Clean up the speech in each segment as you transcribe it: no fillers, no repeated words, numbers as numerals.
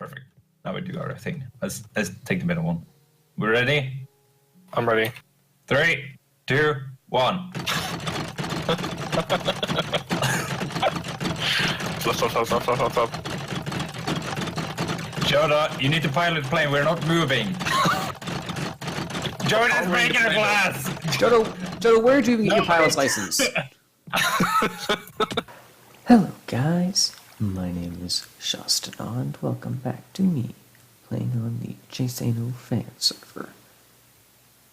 Perfect. Now we do our thing. Let's take the middle one. We're ready? I'm ready. 3, 2, 1. Stop. Joda, you need to pilot the plane. We're not moving. Joda's breaking the glass. Jodo, where did you even get your pilot's license? Hello, guys. My name is Shawstin, and welcome back to me, playing on the JFS fan server.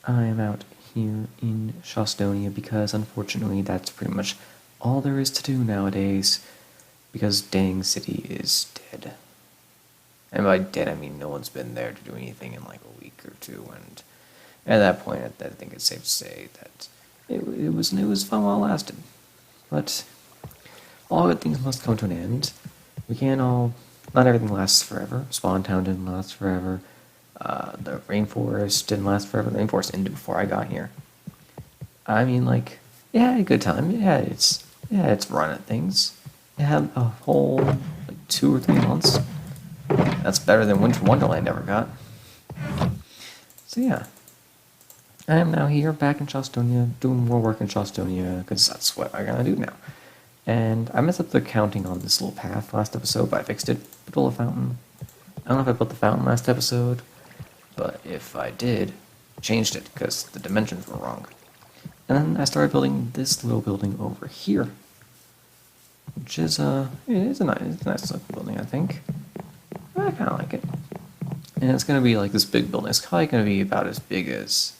I am out here in Shawstonia because, unfortunately, that's pretty much all there is to do nowadays, because dang city is dead. And by dead, I mean no one's been there to do anything in like a week or two, and at that point, I think it's safe to say that it was fun while it lasted. But all good things must come to an end. We can't all... Not everything lasts forever. Spawn Town didn't last forever. The rainforest didn't last forever. The rainforest ended before I got here. I mean, like, it had a good time. It had its run at things. It had a whole, like, 2 or 3 months. That's better than Winter Wonderland ever got. So yeah. I am now here, back in Shawstonia, doing more work in Shawstonia, because that's what I gotta do now. And I messed up the counting on this little path last episode, but I fixed it. Built a fountain. I don't know if I built the fountain last episode, but if I did, changed it, because the dimensions were wrong. And then I started building this little building over here, which is it is a nice looking building, I think. I kind of like it. And it's going to be like this big building. It's probably going to be about as big as...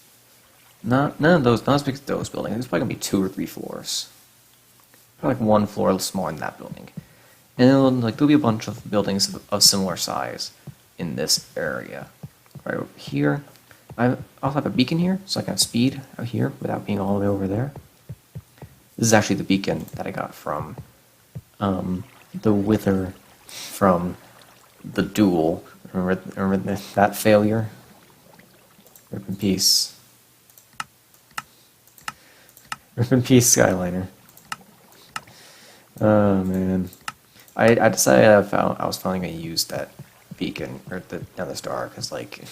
not as big as those buildings. It's probably going to be 2 or 3 floors. Probably like 1 floor smaller than that building. And there'll be a bunch of buildings of similar size in this area. Right over here. I also have a beacon here, so I can have speed out here without being all the way over there. This is actually the beacon that I got from the Wither from the duel. Remember that failure? Rip in peace. Rip in peace, Skyliner. Oh man, I decided I was finally going to use that beacon or the Nether Star because like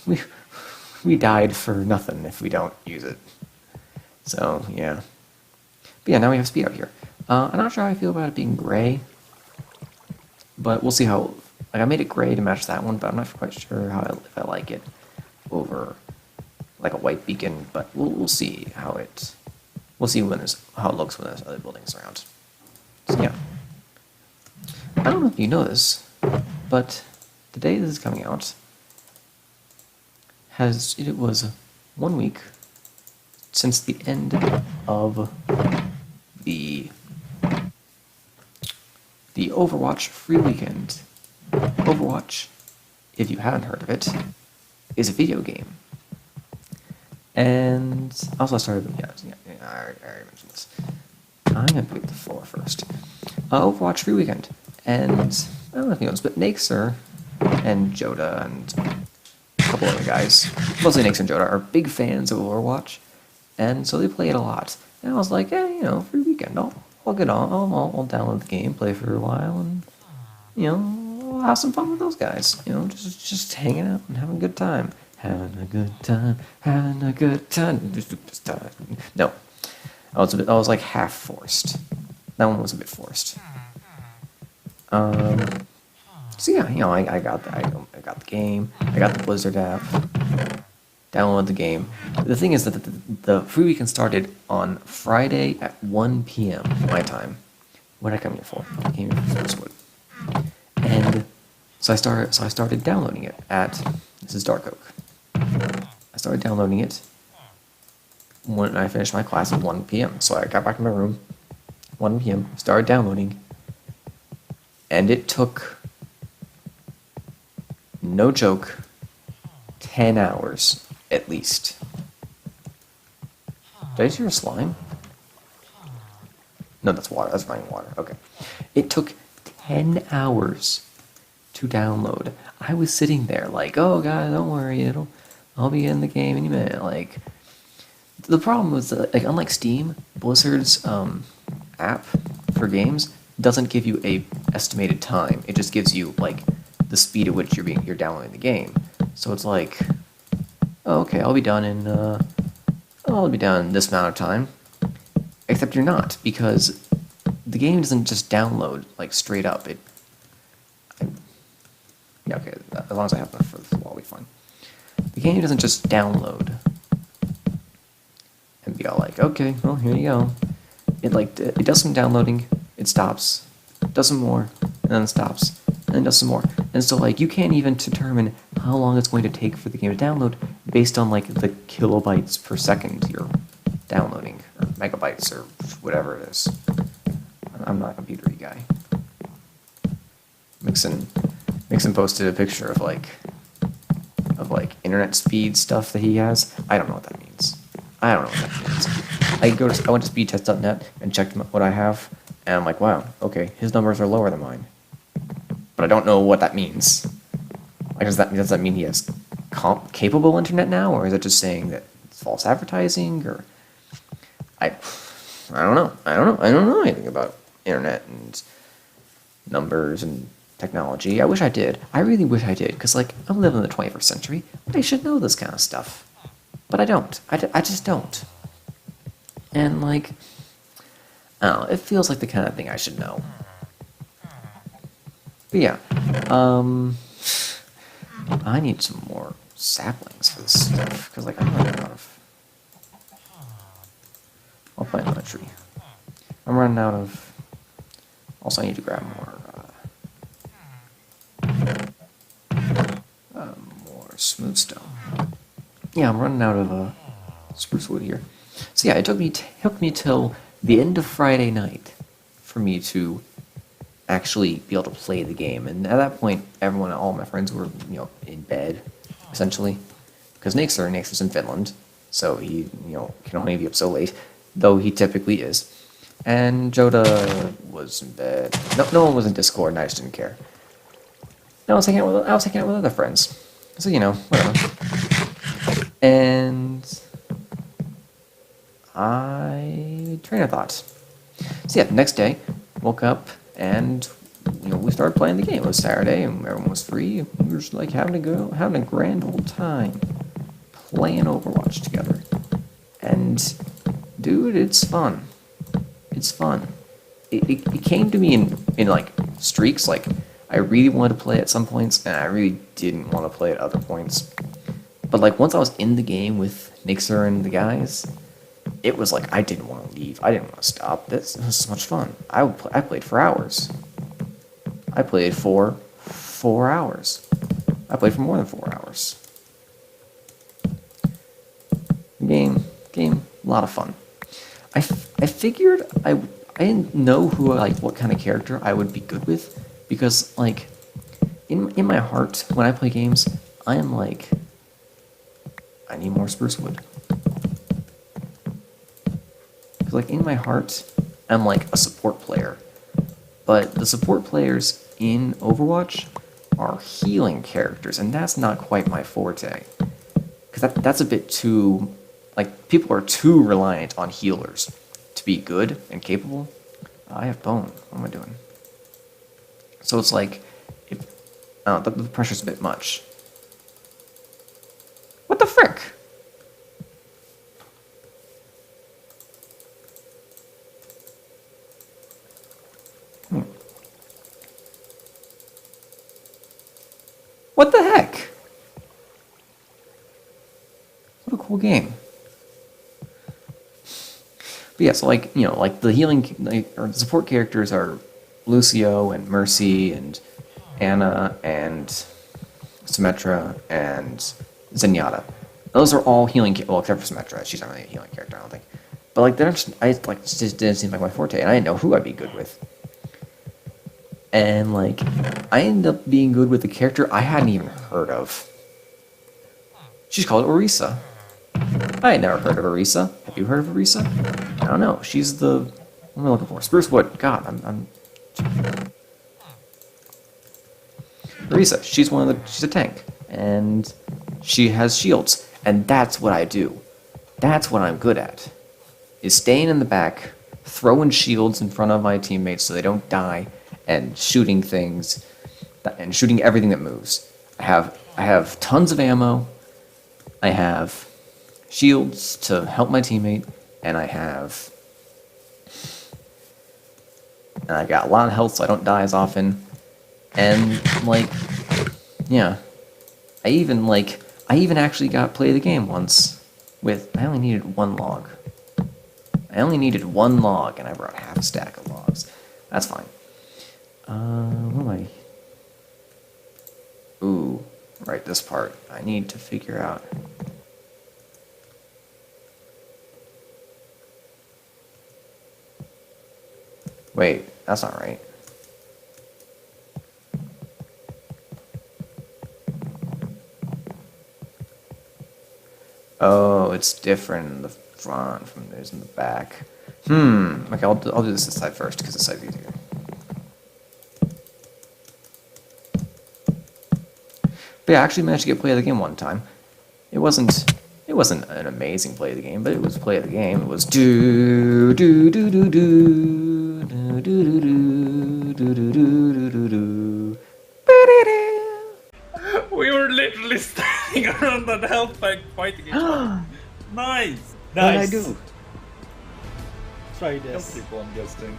we died for nothing if we don't use it. So yeah, but yeah, now we have speed out here. I'm not sure how I feel about it being gray, but we'll see how. Like I made it gray to match that one, but I'm not quite sure if I like it over like a white beacon. But we'll see how it. We'll see how it looks when there's other buildings around. So yeah. I don't know if you know this, but the day this is coming out it was 1 week since the end of the Overwatch free weekend. Overwatch, if you haven't heard of it, is a video game. And also I started, I already mentioned this. I'm going to pick the floor first. Overwatch free weekend. And I don't know if you know this, but Naxer and Joda and a couple other guys, mostly Naxer and Joda, are big fans of Overwatch. And so they play it a lot. And I was like, free weekend. I'll get on. I'll download the game, play for a while, and, I'll have some fun with those guys. Just hanging out and having a good time. Having a good time. No. I was like half forced. That one was a bit forced. So yeah, I got the game. I got the Blizzard app. Downloaded the game. The thing is that the free weekend started on Friday at 1 p.m. my time. What did I come here for? I came here for Firstwood. And so I started downloading it at... This is Dark Oak. I started downloading it when I finished my class at 1 p.m. So I got back in my room, 1 p.m., started downloading, and it took, no joke, 10 hours at least. Did I just hear a slime? No, that's water. That's running water. Okay. It took 10 hours to download. I was sitting there like, oh, guys, don't worry, I'll be in the game any minute. Like, the problem was that, like, unlike Steam, Blizzard's app for games doesn't give you a estimated time. It just gives you like the speed at which you're downloading the game. So it's like, oh, okay, I'll be done in this amount of time. Except you're not, because the game doesn't just download like straight up. Yeah, okay, as long as I have enough for the floor, I'll be fine. The game doesn't just download and be all like, okay, well, here you go. It does some downloading, it stops, does some more, and then stops, and then does some more. And so like you can't even determine how long it's going to take for the game to download based on like the kilobytes per second you're downloading, or megabytes, or whatever it is. I'm not a computery guy. Mixon posted a picture of like internet speed stuff that he has. I don't know what that means. I went to speedtest.net and checked what I have, and I'm like, wow, okay, his numbers are lower than mine. But I don't know what that means. Like, does that mean he has capable internet now, or is it just saying that it's false advertising, or I don't know. I don't know anything about internet and numbers and technology. I wish I did. I really wish I did, because like I'm living in the 21st century. I should know this kind of stuff, but I don't. I just don't. And like, I don't know. It feels like the kind of thing I should know. But yeah, I need some more saplings for this stuff, because like I'm running out of. I'll plant another tree. I'm running out of. Also, I need to grab more smooth stone. Yeah, I'm running out of spruce wood here. So yeah, it took me till the end of Friday night for me to actually be able to play the game. And at that point, all my friends were in bed, essentially, because Nake's in Finland, so he can only be up so late, though he typically is. And Joda was in bed. No one was in Discord, and I just didn't care. No, I was hanging out with other friends. So, whatever. And I train of thought. So yeah, the next day, woke up and we started playing the game. It was Saturday and everyone was free. We were just like having a grand old time playing Overwatch together. And dude, it's fun. It's fun. It came to me in like streaks. Like I really wanted to play at some points, and I really didn't want to play at other points. But like once I was in the game with Nixer and the guys, it was like I didn't want to leave. I didn't want to stop. This was so much fun. I played for hours. I played for 4 hours. I played for more than 4 hours. Game, a lot of fun. I figured I didn't know what kind of character I would be good with, because like in my heart when I play games, I am like I need more spruce wood. Because like in my heart, I'm like a support player, but the support players in Overwatch are healing characters, and that's not quite my forte. Because that's a bit too. Like, people are too reliant on healers to be good and capable. I have bone. What am I doing? So it's like, the pressure's a bit much. What the frick? What the heck? What a cool game. But yeah, so like the healing or the support characters are Lucio and Mercy and Anna and Symmetra and Zenyatta. Those are all healing. Well, except for Symmetra, she's not really a healing character, I don't think. But like just didn't seem like my forte, and I didn't know who I'd be good with. And like I ended up being good with a character I hadn't even heard of. She's called Orisa. I had never heard of Orisa. Have you heard of Orisa? I don't know. She's the... What am I looking for? Spruce wood. God, I'm... Orisa. She's a tank. And she has shields. And that's what I do. That's what I'm good at. Is staying in the back, throwing shields in front of my teammates so they don't die, and shooting things and shooting everything that moves. I have tons of ammo. I have shields to help my teammate, and I got a lot of health, so I don't die as often. And like, yeah, I even actually got play the game once with I only needed one log. I only needed one log, and I brought half a stack of logs. That's fine. What am I? Ooh, right, this part. I need to figure out. Wait, that's not right. Oh, it's different in the front from theirs in the back. Okay, I'll do this side first, because this side's easier. But yeah, I actually managed to get play of the game one time. It wasn't an amazing play of the game, but it was play of the game. It was do do do do do do do do do do do do do do. We were literally standing around that health pack fighting each other. Nice! What did I do? Try Don't this. keep on guessing.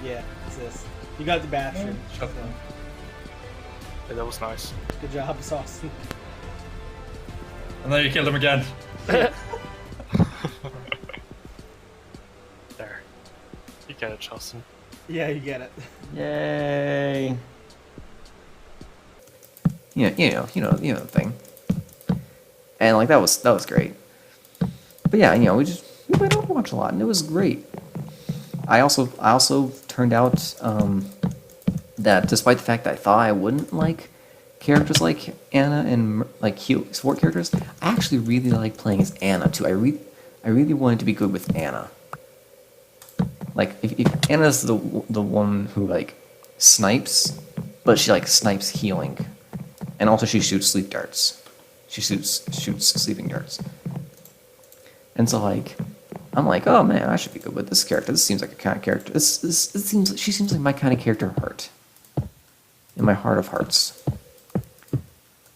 Yeah, it's this. You got the bastard. Shut So, down. Yeah, that was nice. good job, Shawstin. And then you killed him again. There. You get it, Shawstin. Yeah, you get it. Yay! Yeah, you know the thing. And like that was great. But yeah, we played Overwatch a lot, and it was great. I also turned out that despite the fact that I thought I wouldn't like characters like Anna and like support characters, I actually really like playing as Anna too. I really wanted to be good with Anna. Like if Anna's the one who like snipes, but she like snipes healing, and also she shoots sleep darts. She shoots sleeping darts. And so like, I'm like, oh man, I should be good with this character. This seems like a kind of character. She seems like my kind of character heart. In my heart of hearts.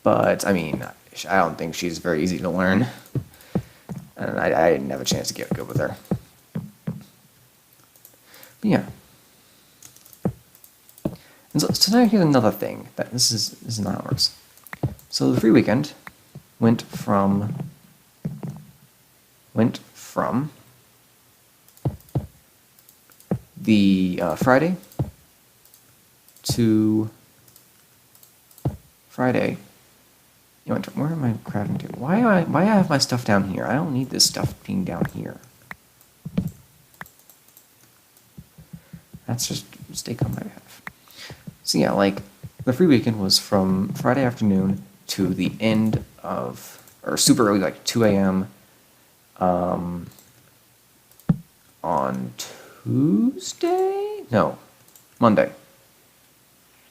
But I mean, I don't think she's very easy to learn, and I didn't have a chance to get good with her. But yeah. And so now here's another thing that this is not how it works. So the free weekend went from the Friday to Friday. Where am I crafting to? Why I have my stuff down here? I don't need this stuff being down here. That's just a mistake on my behalf. So yeah, like the free weekend was from Friday afternoon to the end of, or super early, like 2 a.m. On Tuesday? No, Monday.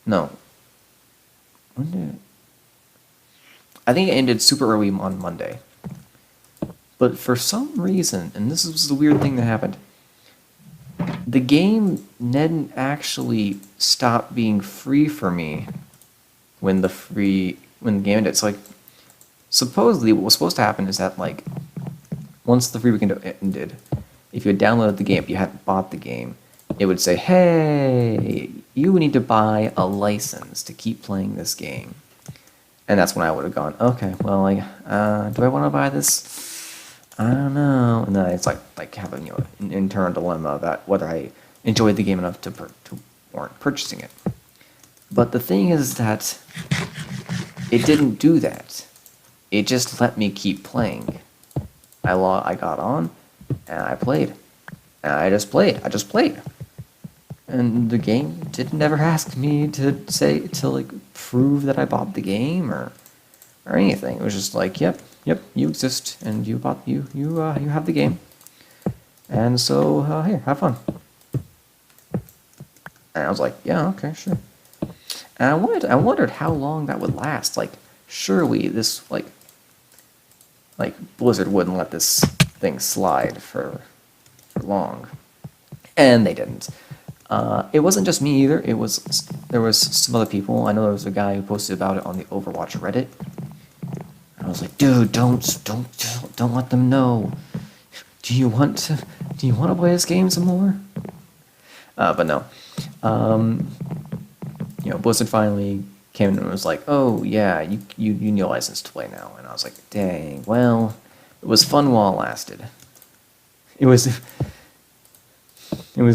No. When did it? I think it ended super early on Monday. But for some reason, and this was the weird thing that happened, the game didn't actually stop being free for me when the game ended. So like, supposedly what was supposed to happen is that like, once the free weekend ended, if you had downloaded the game, if you hadn't bought the game, it would say, hey, you need to buy a license to keep playing this game. And that's when I would have gone, okay, well, like, do I want to buy this? I don't know. And then it's like having an internal dilemma about whether I enjoyed the game enough to warrant purchasing it. But the thing is that it didn't do that. It just let me keep playing. I got on, and I played. And I just played. And the game didn't ever ask me to prove that I bought the game or anything. It was just like, yep, you exist, and you have the game, and so here, have fun. And I was like, yeah, okay, sure. And I wondered how long that would last. Like, surely this like Blizzard wouldn't let this thing slide for long, and they didn't. It wasn't just me either. There was some other people. I know there was a guy who posted about it on the Overwatch Reddit. And I was like, dude, don't let them know. Do you want to play this game some more? But no. Blizzard finally came in and was like, oh yeah, you need a license to play now. And I was like, dang, well, it was fun while it lasted. It was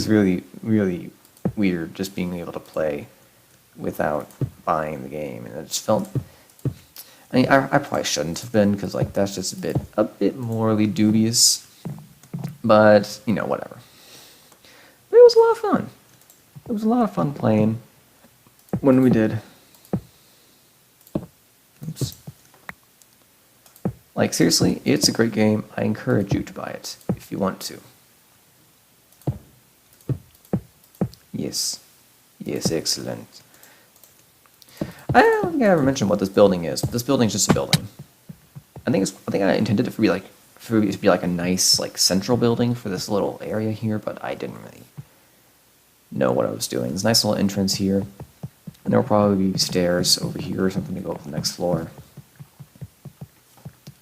really, really weird just being able to play without buying the game, and it just felt. I mean, I probably shouldn't have been, because like that's just a bit morally dubious. But whatever. But it was a lot of fun. It was a lot of fun playing when we did. Oops. Like seriously, it's a great game. I encourage you to buy it if you want to. Yes. Yes, excellent. I don't think I ever mentioned what this building is. This building is just a building. I think I intended it to be like a nice like central building for this little area here, but I didn't really know what I was doing. There's a nice little entrance here, and there will probably be stairs over here or something to go up to the next floor.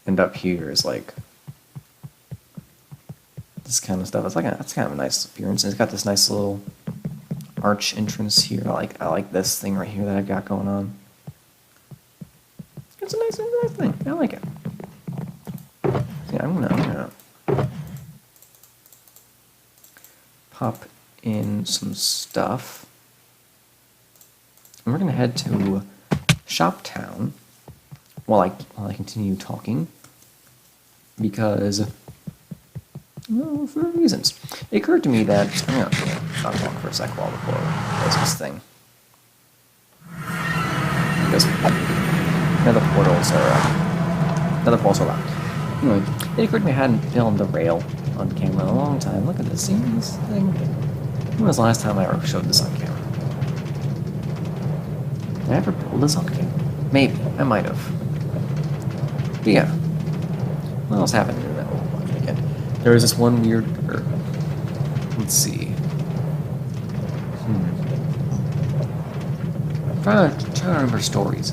And up here is like this kind of stuff. It's kind of a nice appearance. And it's got this nice little arch entrance here. I like this thing right here that I've got going on. It's a nice thing. I like it. Yeah, I'm gonna pop in some stuff, and we're gonna head to Shoptown while I continue talking, because for reasons. It occurred to me that I'm gonna not talk for a sec while the blower does this thing, because another portals are loud. Anyway, it occurred to me I hadn't filmed the rail on camera in a long time. Look at this, see this thing? When was the last time I ever showed this on camera? Did I ever build this on camera? Maybe, I might have. But yeah, what else happened in that Overwatch weekend? There was this one weird, let's see. I'm trying to remember stories.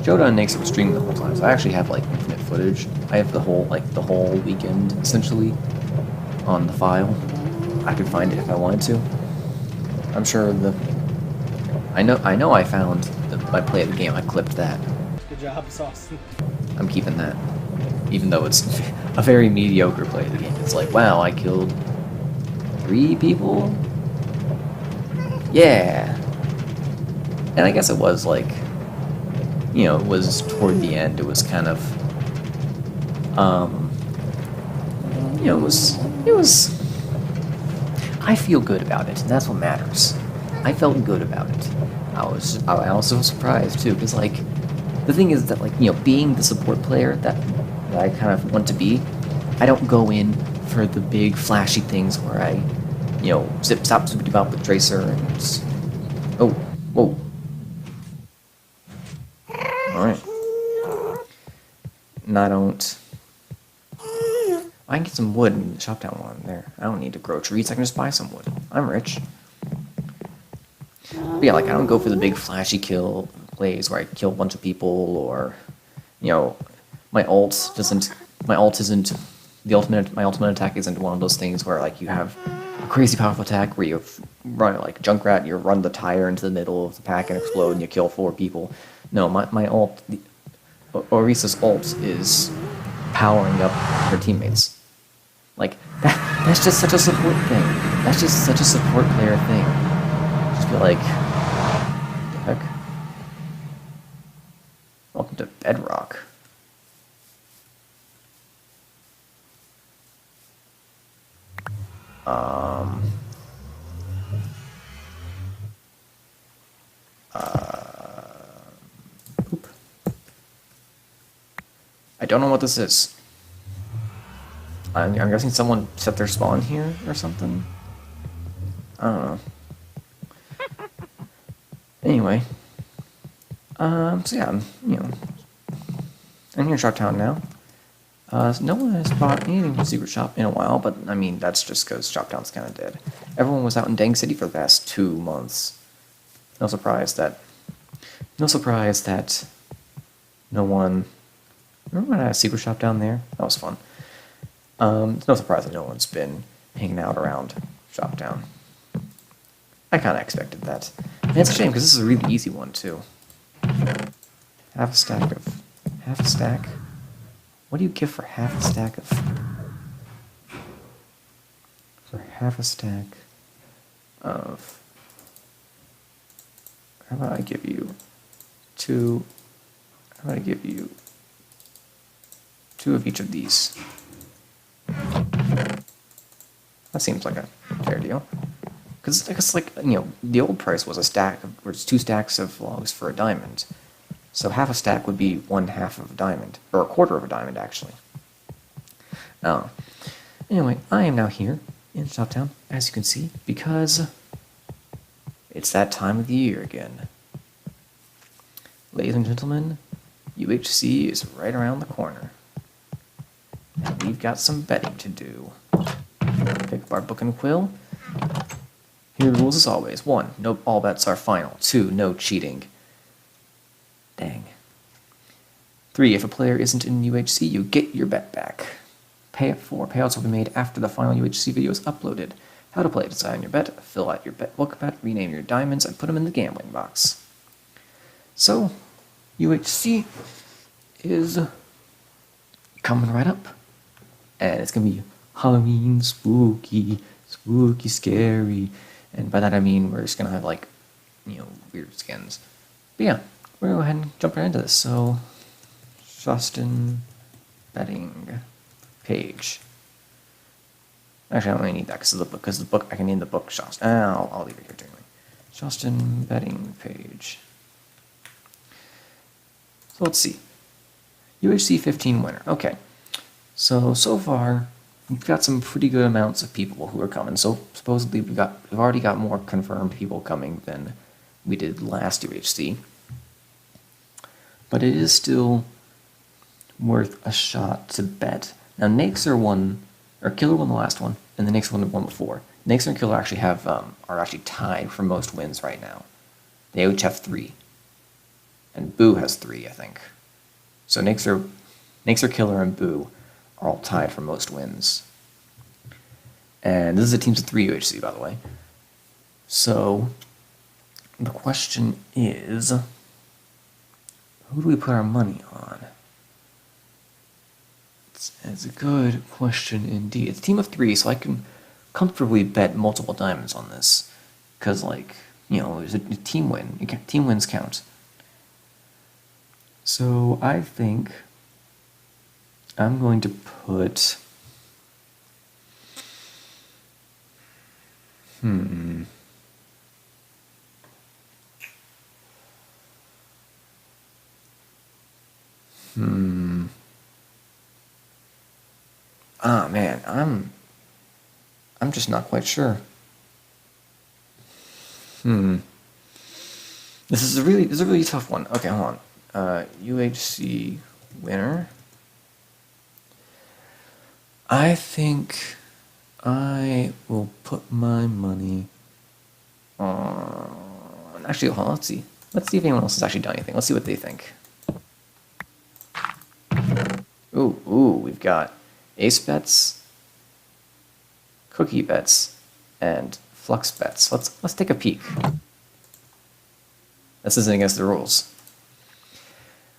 Joda and Nix were streaming the whole time, so I actually have like infinite footage. I have the whole weekend essentially on the file. I could find it if I wanted to. I'm sure I know I found my play of the game. I clipped that. Good job, Shawstin. I'm keeping that, even though it's a very mediocre play of the game. It's like, wow, I killed 3 people. Yeah, and I guess it was like. It was toward the end. It was kind of, it was. I feel good about it, and that's what matters. I felt good about it. I also was surprised too, because like, the thing is that like being the support player that I kind of want to be, I don't go in for the big flashy things where I, zip zap zoop out with Tracer and just, oh, whoa. Alright. And I can get some wood in the Shoptown one there. I don't need to grow trees, I can just buy some wood. I'm rich. But yeah, like, I don't go for the big flashy kill plays where I kill a bunch of people, or, my ult isn't, my ultimate attack isn't one of those things where, like, you have a crazy powerful attack where you run, like, Junkrat, you run the tire into the middle of the pack and explode and you kill 4 people. No, my ult, Orisa's ult is powering up her teammates. Like, that's just such a support thing. That's just such a support player thing. Just be like, what the heck? Welcome to Bedrock. Oop. I don't know what this is. I'm guessing someone set their spawn here or something. I don't know. Anyway. So yeah, I'm here in Shoptown now. No one has bought anything from Secret Shop in a while, but I mean, that's just because Shoptown's kind of dead. Everyone was out in Dang City for the past 2 months. No surprise that no one. Remember when I had a Secret Shop down there? That was fun. It's no surprise that no one's been hanging out around Shoptown. I kind of expected that. And it's a shame, because this is a really easy one, too. Half a stack? What do you give for half a stack of... For half a stack of... How about I give you 2... How about I give you 2 of each of these? That seems like a fair deal. Because I guess, like, you know, the old price was was 2 stacks of logs for a diamond. So half a stack would be 1/2 of a diamond, or 1/4 of a diamond, actually. Anyway, I am now here in Shoptown, as you can see, because it's that time of the year again. Ladies and gentlemen, UHC is right around the corner. And we've got some betting to do. Pick up our book and quill. Here are the rules as always. 1, no, all bets are final. 2, no cheating. Dang. 3, if a player isn't in UHC, you get your bet back. 4, payouts will be made after the final UHC video is uploaded. How to play: decide on your bet, fill out your book bet, rename your diamonds, and put them in the gambling box. So, UHC is coming right up. And it's going to be Halloween, spooky, scary. And by that I mean we're just going to have, like, you know, weird skins. But yeah, we're going to go ahead and jump right into this. So, Shawstin betting page. Actually, I don't really need that because the book, I can name the book Shawstin. I'll leave it here anyway. Shawstin betting page. So let's see. UHC 15 winner. Okay. So far, we've got some pretty good amounts of people who are coming. So supposedly we've already got more confirmed people coming than we did last UHC. But it is still worth a shot to bet. Now Naxer won, or Killer won the last one, and the Naxer won the one before. Naxer and Killer actually are actually tied for most wins right now. They each have 3. And Boo has 3, I think. So Naxer, Killer, and Boo are all tied for most wins. And this is a teams of 3 UHC, by the way. So, the question is, who do we put our money on? It's a good question indeed. It's a team of 3, so I can comfortably bet multiple diamonds on this. Because, like, you know, there's a team win. Team wins count. So, I think I'm going to put... Ah, man, I'm just not quite sure. This is a really tough one. Okay, hold on. UHC winner. I think I will put my money on... Actually, hold on, let's see. Let's see if anyone else has actually done anything. Let's see what they think. Ooh, we've got ace bets, cookie bets, and flux bets. Let's take a peek. This isn't against the rules.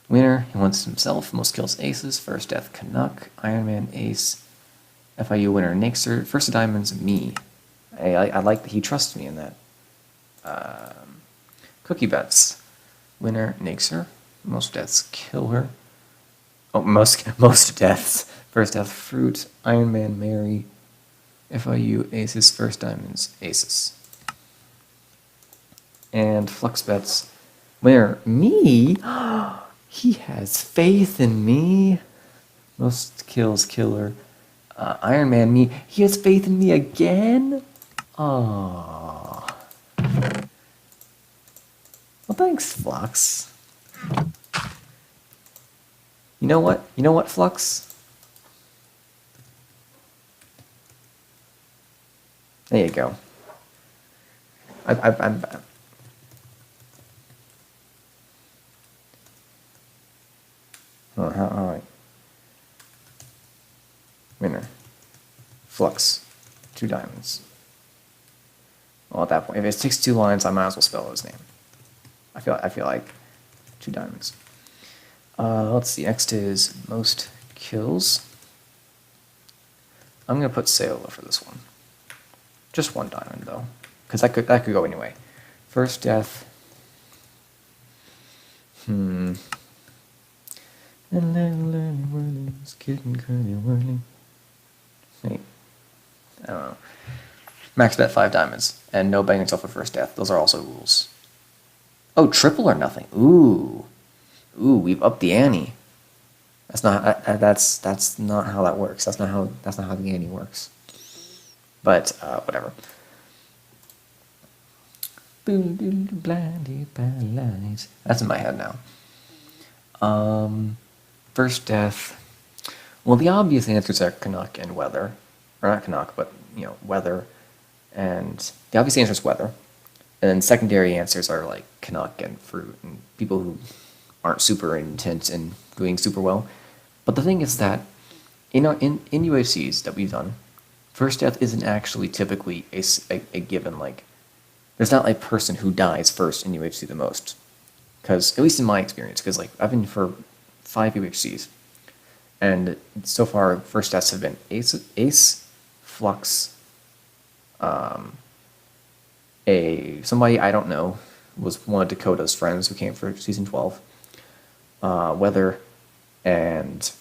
Winner, he wants himself, most kills aces, first death Canuck, Iron Man ace, FIU winner Naxer, first of diamonds me. I like that he trusts me in that. Cookie bets, winner Naxer, most deaths Killer. Oh, most deaths. First death Fruit, Iron Man Mary, FIU aces, first diamonds aces. And flux bets, winner me. He has faith in me. Most kills Killer. Iron Man me. He has faith in me again? Aww. Well, thanks, Flux. You know what? Flux? There you go. I'm alright. Winner. Flux. 2 diamonds. Well, at that point, if it takes 2 lines, I might as well spell his name. I feel like 2 diamonds. Let's see. Next is most kills. I'm gonna put Sailor for this one. Just 1 diamond though, because that could go anyway. First death. And then whirling, getting curly whirling. Wait, I don't know. Max bet 5 diamonds, and no betting yourself for first death. Those are also rules. Oh, triple or nothing. Ooh, we've upped the ante. That's not that's not how that works. That's not how the ante works. But whatever. That's in my head now. First death. Well, the obvious answers are Canuck and weather, or not Canuck, but weather, and the obvious answer is weather. And then secondary answers are like Canuck and fruit and people who aren't super intent in doing super well. But the thing is that in UHCs that we've done, first death isn't actually typically a given, like, there's not a person who dies first in UHC the most. Because, at least in my experience, because like I've been for 5 UHCs, and so far first deaths have been Ace, Flux, somebody I don't know, was one of Dakota's friends who came for season 12, Weather, and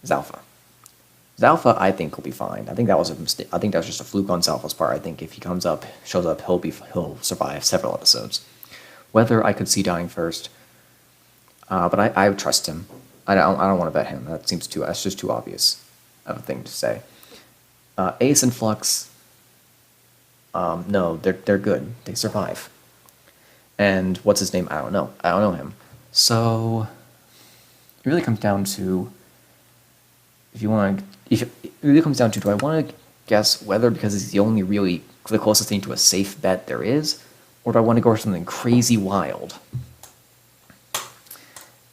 Zalpha. Zalpha, I think, will be fine. I think that was a mistake. I think that was just a fluke on Zalpha's part. I think if he shows up, he'll survive several episodes. Weather, I could see dying first, but I would trust him. I don't want to bet him. That's just too obvious of a thing to say. Ace and Flux, no, they're good. They survive. And what's his name? I don't know. I don't know him. So it really comes down to do I want to guess Weather because it's the only really the closest thing to a safe bet there is, or do I want to go for something crazy wild?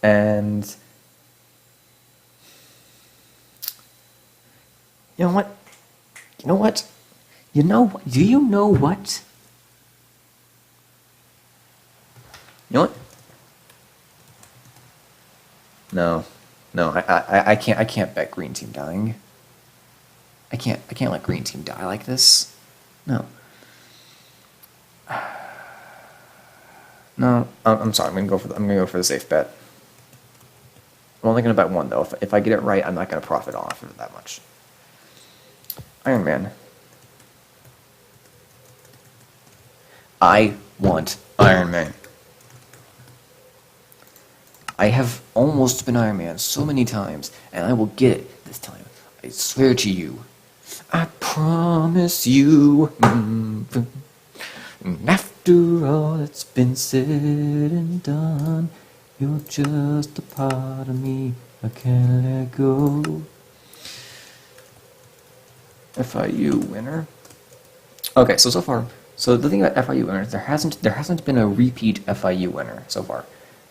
And you know what? Do you know what? You know what? No, I can't bet green team dying. I can't let green team die like this. No. No, I'm sorry. I'm gonna go for the safe bet. I'm only gonna bet 1 though. If I get it right, I'm not gonna profit off of it that much. Iron Man. I want Iron Man. I have almost been Iron Man so many times, and I will get it this time. I swear to you. I promise you. And after all that's been said and done, you're just a part of me I can't let go. FIU winner. Okay, so far, the thing about FIU winners, there hasn't been a repeat FIU winner so far.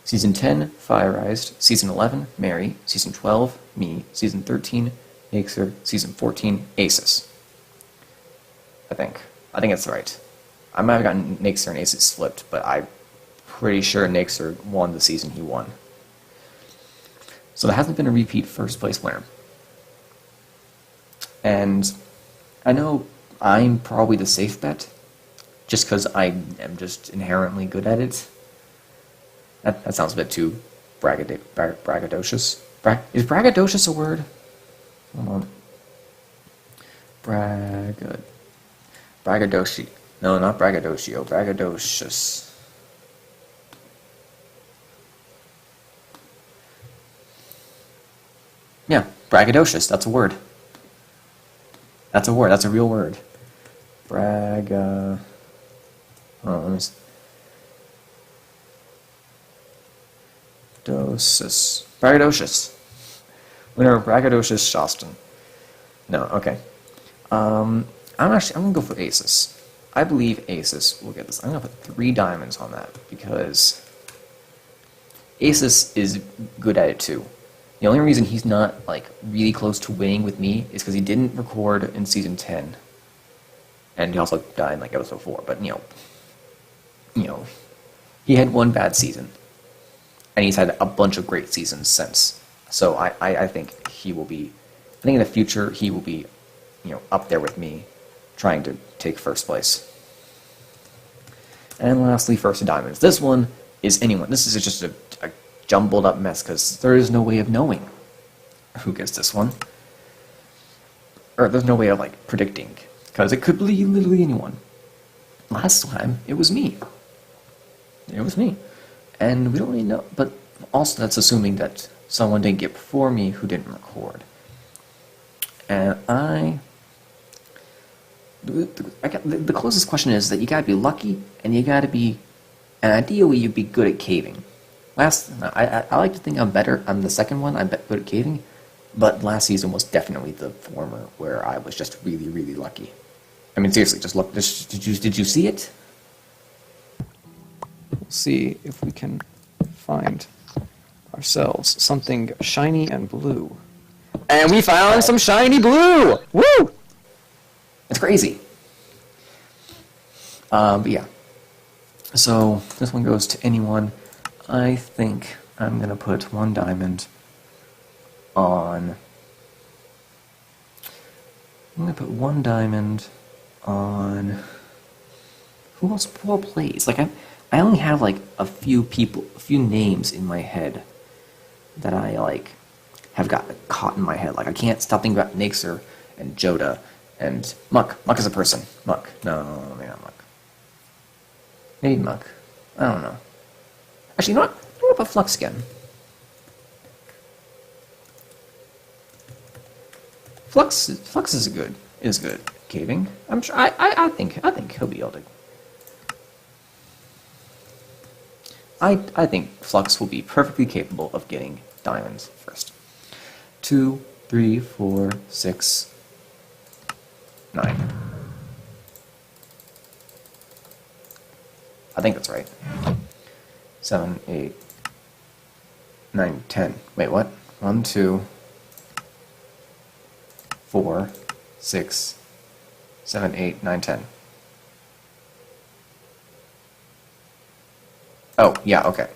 Season 10, Fireized. Season 11, Mary. Season 12, me. Season 13, Naxer. Season 14, Aces. I think that's right. I might have gotten Naxer and Aces flipped, but I'm pretty sure Naxer won the season he won. So there hasn't been a repeat first place winner. And I know I'm probably the safe bet, just because I am just inherently good at it. That sounds a bit too braggadocious. Is braggadocious a word? Hold on. Braggadocio. No, not braggadocio. Braggadocious. Yeah, braggadocious. That's a word. That's a word. That's a real word. Oh, let me see. Braggadocious. Winner of Braggadocious Shawstin. No, okay. I'm gonna go for Asus. I believe Asus will get this. I'm gonna put 3 diamonds on that because Asus is good at it too. The only reason he's not like really close to winning with me is because he didn't record in season 10, and he also died in like episode 4. But you know, he had one bad season, and he's had a bunch of great seasons since. So I think he will be. I think in the future he will be, up there with me, trying to take first place. And lastly, first diamonds. This one is anyone. This is just a jumbled up mess because there is no way of knowing who gets this one, or there's no way of like predicting because it could be literally anyone. Last time it was me. It was me, and we don't really know. But also, that's assuming that someone didn't get before me who didn't record. And the closest question is that you gotta be lucky, and you gotta be, and ideally you'd be good at caving. I like to think I'm better. I'm the second one. I'm good at caving, but last season was definitely the former, where I was just really, really lucky. I mean, seriously, just look. Did you see it? We'll see if we can find ourselves something shiny and blue. And we found some shiny blue! Woo! It's crazy. But yeah. So this one goes to anyone. I think I'm gonna put 1 diamond on. I'm gonna put 1 diamond on. Who else plays? Like I only have like a few names in my head that I like have got caught in my head. Like I can't stop thinking about Nixer and Joda and Muck. Muck is a person. Muck. No, maybe not Muck. Maybe Muck. I don't know. Actually, you know what? I'm gonna put Flux again. Flux is good at caving. I'm sure. I think he'll be able to. I think Flux will be perfectly capable of getting diamonds first. 2, 3, 4, 6, 9. I think that's right. 7, 8, 9, 10. Wait, what? 1, 2, 4, 6, 7, 8, 9, 10. Oh, yeah, okay.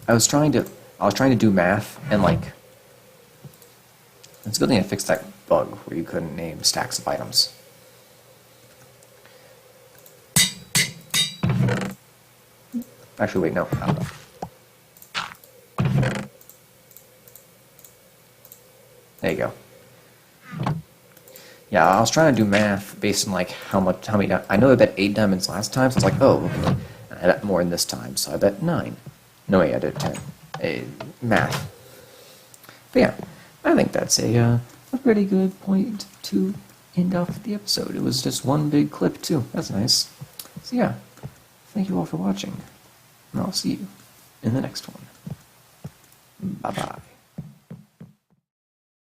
I was trying to do math, and like, it's a good thing I fixed that bug where you couldn't name stacks of items. Actually, wait, no. There you go. Yeah, I was trying to do math based on like how many. I know I bet 8 diamonds last time, so I was like, oh, okay. And I bet more in this time, so I bet 9. No, wait, I did 10. Math. But yeah, I think that's a pretty good point to end off the episode. It was just one big clip too. That's nice. So yeah, thank you all for watching, and I'll see you in the next one. Bye bye.